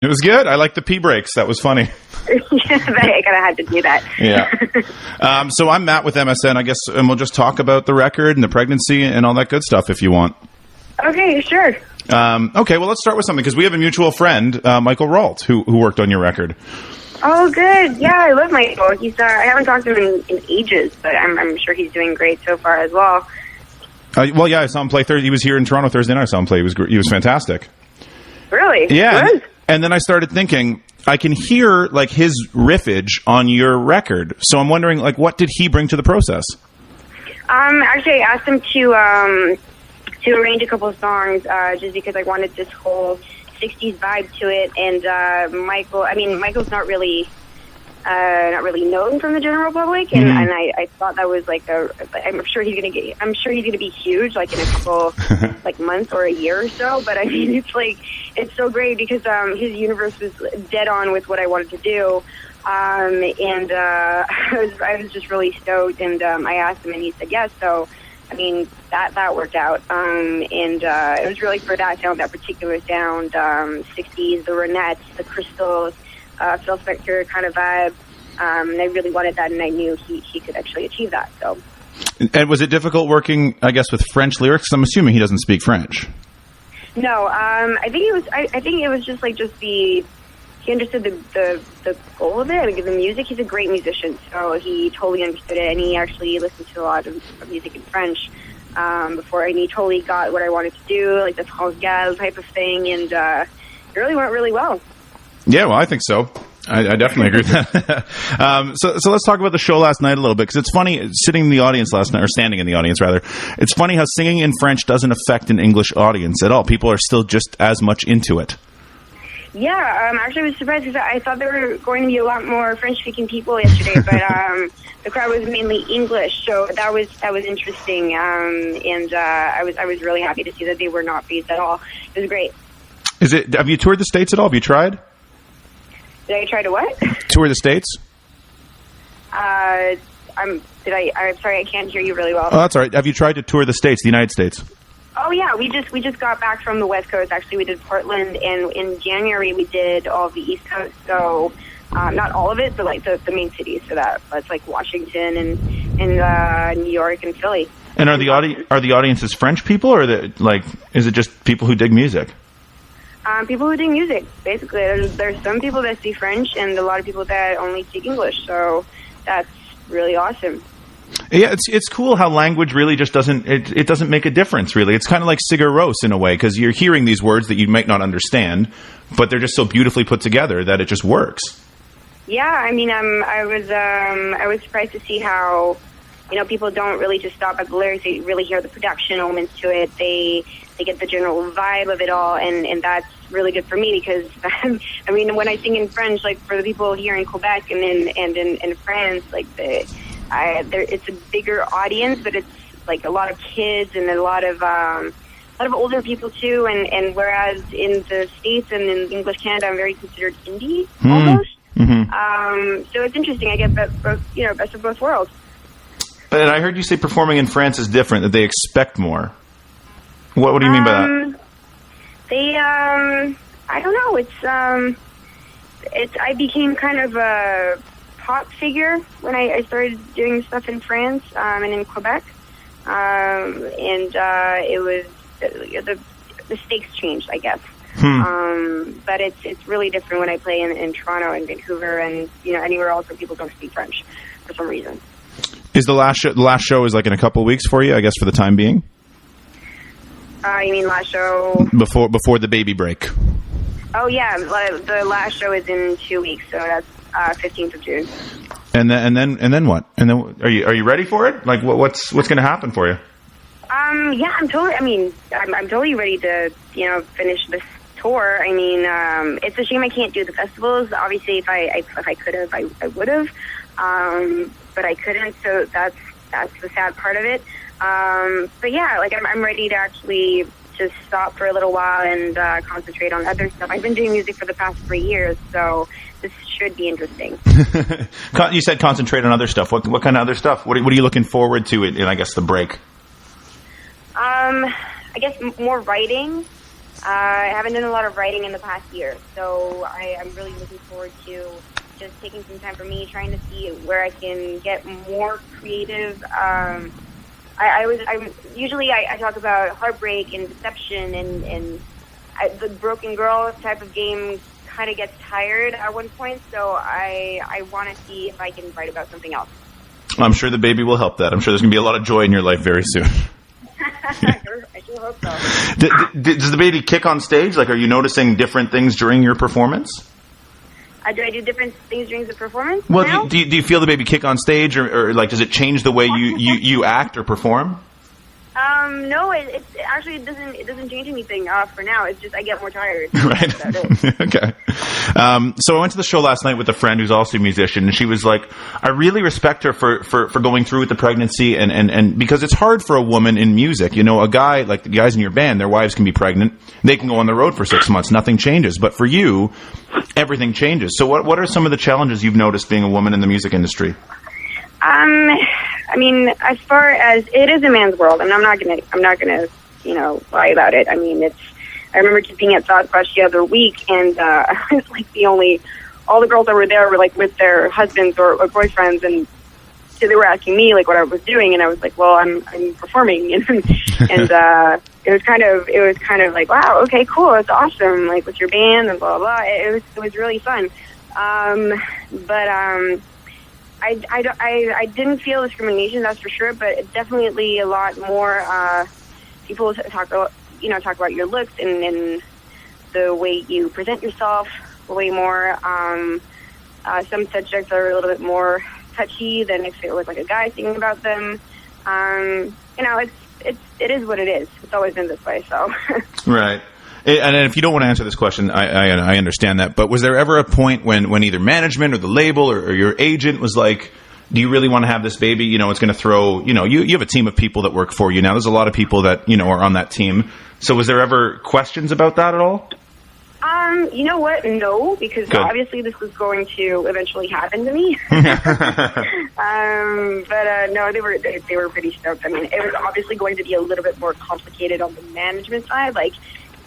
It was good. I like the pee breaks. That was funny. I kind of had to do that. Yeah. So I'm Matt with MSN, I guess, and we'll just talk about the record and the pregnancy and all that good stuff if you want. Okay, sure. Okay, well, let's start with something, because we have a mutual friend, Michael Ralt, who worked on your record. Oh, good. Yeah, I love Michael. He's I haven't talked to him in ages, but I'm sure he's doing great so far as well. Well, yeah, I saw him play Thursday. He was here in Toronto Thursday night. I saw him play. He was fantastic. Really? Yeah. Good. And then I started thinking, I can hear like his riffage on your record. So I'm wondering, like, what did he bring to the process? Actually, I asked him to arrange a couple of songs just because I wanted this whole 60s vibe to it. And Michael's not really known from the general public, and I thought that was like I'm sure he's gonna be huge, like in a couple like months or a year or so. But I mean, it's so great because his universe was dead on with what I wanted to do, and I was just really stoked. And I asked him, and he said yes. So I mean, that worked out, and it was really for that sound, that particular sound, 60s, the Ronettes, the Crystals. Phil Spector kind of vibe. And I really wanted that, and I knew he could actually achieve that. So. And was it difficult working, I guess, with French lyrics? I'm assuming he doesn't speak French. No, I think it was. I think it was just he understood the goal of it. I mean, the music. He's a great musician, so he totally understood it, and he actually listened to a lot of music in French before, and he totally got what I wanted to do, like the France Gall type of thing, and it really went really well. Yeah, well, I think so. I definitely agree with that. So let's talk about the show last night a little bit, because it's funny, sitting in the audience last night, or standing in the audience, rather, it's funny how singing in French doesn't affect an English audience at all. People are still just as much into it. Yeah, actually I was surprised because I thought there were going to be a lot more French-speaking people yesterday, but the crowd was mainly English, so that was interesting, and I was really happy to see that they were not phased at all. It was great. Have you toured the States at all? Have you tried? Did I try to what? Tour the States? I'm sorry, I can't hear you really well. Oh, that's all right. Have you tried to tour the States, the United States? Oh yeah, we just got back from the West Coast. Actually, we did Portland, and in January we did all of the East Coast. So not all of it, but like the main cities. So that's like Washington and New York and Philly. And are the audiences French people, or is it just people who dig music? People who do music, basically. There's some people that speak French and a lot of people that only speak English, so that's really awesome. Yeah, it's cool how language really just doesn't make a difference, really. It's kind of like Sigur Rós in a way, because you're hearing these words that you might not understand, but they're just so beautifully put together that it just works. Yeah, I mean, I was surprised to see how, people don't really just stop at the lyrics. They really hear the production elements to it. They get the general vibe of it all, and that's really good for me because, I mean, when I sing in French, like for the people here in Quebec and in France, like it's a bigger audience, but it's like a lot of kids and a lot of older people too, and whereas in the States and in English Canada, I'm very considered indie almost. Mm-hmm. So it's interesting. I get best of both worlds. And I heard you say performing in France is different, that they expect more. What do you mean by that? I don't know. I became kind of a pop figure when I started doing stuff in France and in Quebec, and it was the stakes changed, I guess. But it's really different when I play in Toronto and Vancouver and anywhere else where people don't speak French for some reason. Is the last show is like in a couple of weeks for you, I guess, for the time being? You mean last show? Before the baby break. Oh yeah, the last show is in 2 weeks, so that's 15th of June. And then what? And then are you ready for it? Like what's going to happen for you? Yeah, I'm totally ready to finish this tour. I mean, it's a shame I can't do the festivals. Obviously, if I could have, I would have, but I couldn't. So that's the sad part of it. But yeah, like I'm ready to actually just stop for a little while and concentrate on other stuff. I've been doing music for the past 3 years, so this should be interesting. You said concentrate on other stuff. What kind of other stuff? What are you looking forward to in I guess the break? I guess more writing. I haven't done a lot of writing in the past year, so I'm really looking forward to just taking some time for me, trying to see where I can get more creative. I talk about heartbreak and deception, and the broken girl type of game kind of gets tired at one point, so I want to see if I can write about something else. I'm sure the baby will help that. I'm sure there's going to be a lot of joy in your life very soon. I sure hope so. Does the baby kick on stage? Like, are you noticing different things during your performance? Do I do different things during the performance? Well, do you feel the baby kick on stage, or like, does it change the way you act or perform? No, it actually doesn't change anything for now. It's just I get more tired. Right. Okay. So I went to the show last night with a friend who's also a musician, and she was like, I really respect her for going through with the pregnancy, and because it's hard for a woman in music. You know, a guy, like the guys in your band, their wives can be pregnant. They can go on the road for 6 months. Nothing changes. But for you, everything changes. So what are some of the challenges you've noticed being a woman in the music industry? I mean, as far as it is a man's world, and I'm not gonna, lie about it. I mean, I remember just being at South Crush the other week, and I was like all the girls that were there were like with their husbands or boyfriends, and so they were asking me like what I was doing, and I was like, well, I'm performing, and it was kind of like, wow, okay, cool, it's awesome, like with your band and blah blah blah. It was really fun, but I didn't feel discrimination, that's for sure, but it's definitely a lot more people talk about your looks and the way you present yourself way more. Some subjects are a little bit more touchy than if it was like a guy singing about them. It is what it is. It's always been this way, so. Right. And if you don't want to answer this question, I understand that. But was there ever a point when either management or the label or your agent was like, do you really want to have this baby? You know, it's going to throw, you have a team of people that work for you now. There's a lot of people that, are on that team. So was there ever questions about that at all? You know what? No, because Good. Obviously this was going to eventually happen to me. But no, they were pretty stoked. I mean, it was obviously going to be a little bit more complicated on the management side, like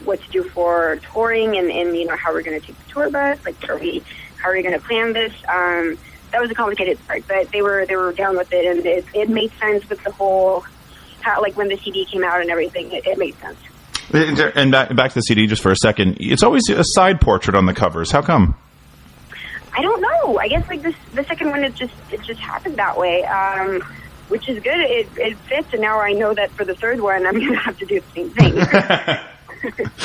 what to do for touring and how we're going to take the tour bus, like how are we going to plan this. That was a complicated part, but they were down with it, and it made sense with the whole like when the CD came out and everything. It made sense. And back to the CD just for a second. It's always a side portrait on the covers. How come? I don't know. I guess like the second one, it just happened that way, which is good. It fits, and now I know that for the third one, I'm going to have to do the same thing.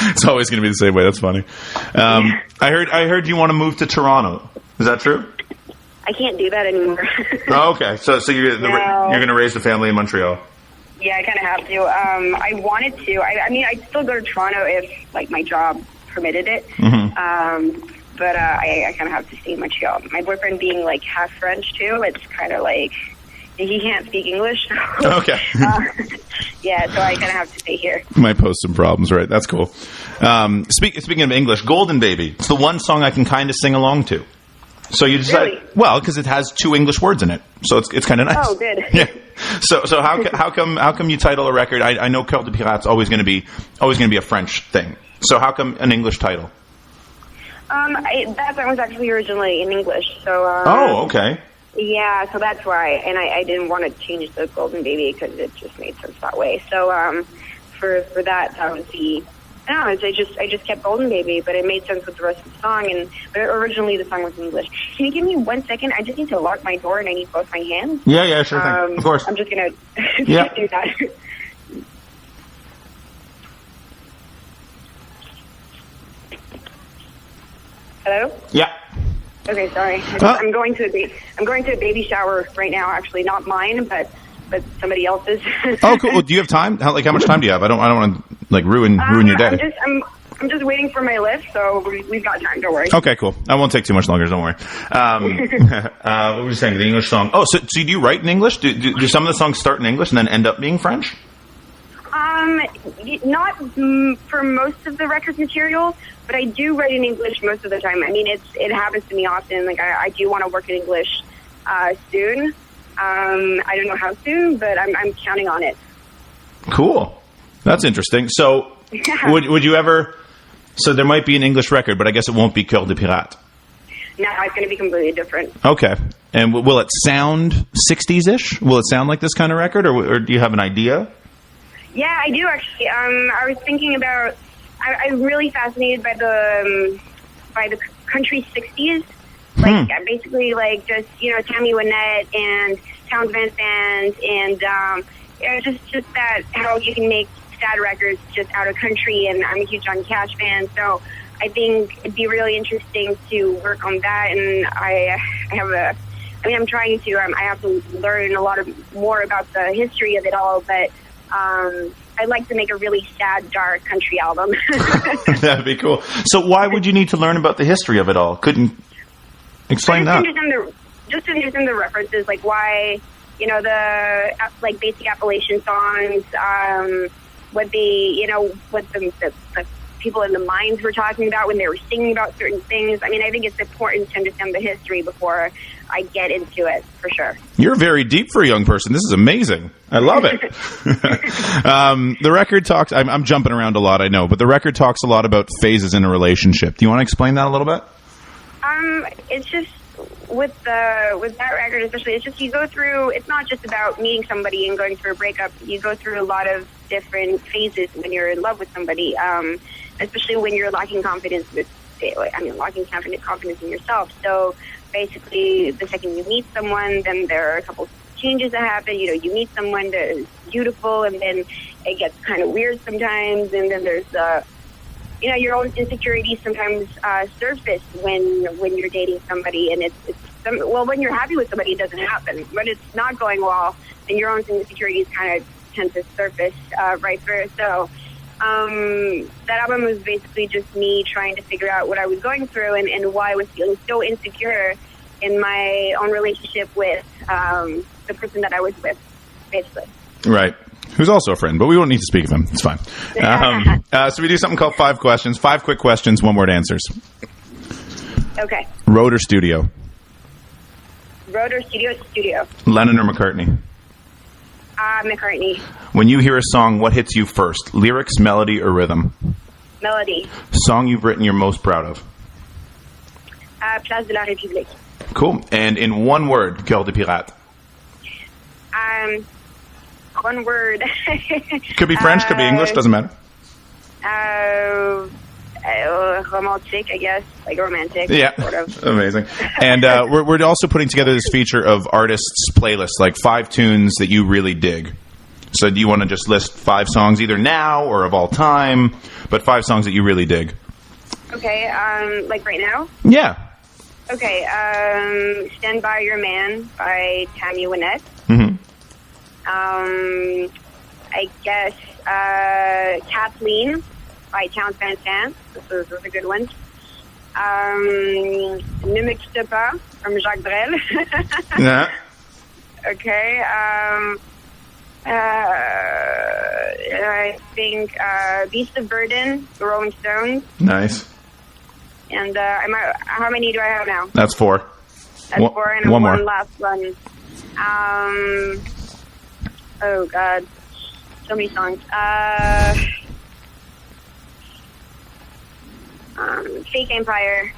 It's always going to be the same way. That's funny. I heard you want to move to Toronto. Is that true? I can't do that anymore. Oh, okay. So you're going to raise the family in Montreal. Yeah, I kind of have to. I wanted to. I mean, I'd still go to Toronto if, like, my job permitted it. Mm-hmm. But I kind of have to stay in Montreal. My boyfriend being, like, half French, too, it's kind of like he can't speak English. So, okay. Yeah, so I kind of have to stay here. Might pose some problems, right? That's cool. Speaking of English, Golden Baby. It's the one song I can kind of sing along to. So you decide, really? Well, because it has 2 English words in it, so it's kind of nice. Oh, good. Yeah. So how come you title a record? I know Coeur de Pirate's always going to be a French thing. So how come an English title? That song was actually originally in English. So. Oh, okay. Yeah, so that's why, and I didn't want to change the Golden Baby because it just made sense that way. So for that was the. I just kept Golden Baby, but it made sense with the rest of the song. But originally the song was in English. Can you give me 1 second? I just need to lock my door, and I need both my hands. Yeah, sure thing. Of course. I'm just gonna do that. Hello? Yeah. Okay, sorry. I'm going to a baby shower right now. Actually, not mine, but somebody else's. Oh, cool. Well, do you have time? How much time do you have? I don't want to like ruin your day. I'm just waiting for my lift, so we've got time. Don't worry. Okay, cool. I won't take too much longer. Don't worry. What were you saying? The English song. Oh, so do you write in English? Do some of the songs start in English and then end up being French? Not for most of the record material, but I do write in English most of the time. I mean, it happens to me often. Like I do want to work in English soon. I don't know how soon, but I'm counting on it. Cool. That's interesting. So, would you ever So there might be an English record, but I guess it won't be Coeur de Pirate. No, it's going to be completely different. Okay. And will it sound 60s-ish? Will it sound like this kind of record, or do you have an idea? Yeah, I do actually. I was thinking about. I'm really fascinated by the country 60s. Like basically, like just Tammy Wynette and Townes Van Sant, and just that how you can make sad records just out of country. And I'm a huge Johnny Cash fan, so I think it'd be really interesting to work on that. And I'm trying to. I have to learn a lot more about the history of it all, but I'd like to make a really sad, dark country album. That'd be cool. So why would you need to learn about the history of it all? Couldn't explain that. Just to understand the references, like why, the like basic Appalachian songs, what the people in the mines were talking about when they were singing about certain things. I mean, I think it's important to understand the history before I get into it, for sure. You're very deep for a young person. This is amazing. I love it. The record talks, I'm jumping around a lot, I know, but the record talks a lot about phases in a relationship. Do you want to explain that a little bit? It's just with that record, especially, it's just you go through. It's not just about meeting somebody and going through a breakup. You go through a lot of different phases when you're in love with somebody, especially when you're lacking confidence confidence in yourself. So basically, the second you meet someone, then there are a couple changes that happen. You meet someone that is beautiful, and then it gets kind of weird sometimes, and then there's your own insecurities sometimes surface when you're dating somebody, and when you're happy with somebody, it doesn't happen. When it's not going well, then your own insecurities kind of tend to surface right through. So that album was basically just me trying to figure out what I was going through and why I was feeling so insecure in my own relationship with the person that I was with, basically. Right. Who's also a friend, but we won't need to speak of him. It's fine. So we do something called 5 questions. 5 quick questions, 1-word answers. Okay. Road or studio? Road or studio? Studio. Lennon or McCartney? McCartney. When you hear a song, what hits you first? Lyrics, melody, or rhythm? Melody. Song you've written you're most proud of? Place de la République. Cool. And in 1 word, Coeur de Pirate? 1 word. Could be French, could be English, doesn't matter. Romantic, I guess, like romantic. Yeah, sort of. Amazing. And we're also putting together this feature of artists' playlists, like 5 tunes that you really dig. So do you want to just list 5 songs, either now or of all time, but 5 songs that you really dig? Okay, like right now? Yeah. Okay, Stand By Your Man by Tammy Wynette. Mm-hmm. I guess Kathleen by Townes Van Sant. Those are good ones. Ne me quitte pas from Jacques Brel. Yeah. Okay. I think Beast of Burden, the Rolling Stones. Nice. And how many do I have now? That's 4. That's 4, and one one more. last one. Oh God, so many songs. Fake Empire,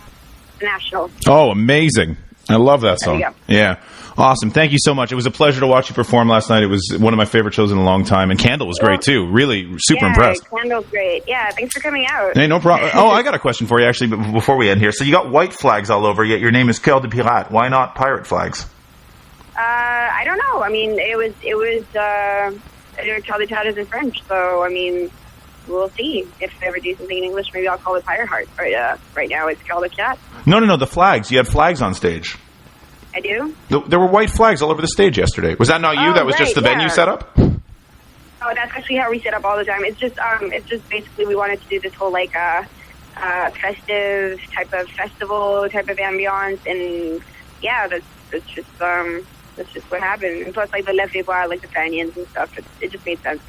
The National. Oh, amazing. I love that song. There you go. Yeah. Awesome. Thank you so much. It was a pleasure to watch you perform last night. It was one of my favorite shows in a long time. And Candle was great, too. Really super impressed. Candle's great. Yeah, thanks for coming out. Hey, no problem. Oh, I got a question for you, actually, before we end here. So you got white flags all over, yet your name is Coeur de Pirate. Why not pirate flags? I don't know. I mean, it was Coeur de Pirate is in French, so, I mean, we'll see. If I ever do something in English, maybe I'll call it Pirate Heart. But right now, it's Coeur de Pirate. No, the flags. You had flags on stage. I do? There were white flags all over the stage yesterday. Was that not you? That was just the venue set up? Oh, that's actually how we set up all the time. It's just basically we wanted to do this whole like festive type of festival type of ambiance, and yeah, that's just what happened. And plus, like the left like the Fanians and stuff, it just made sense.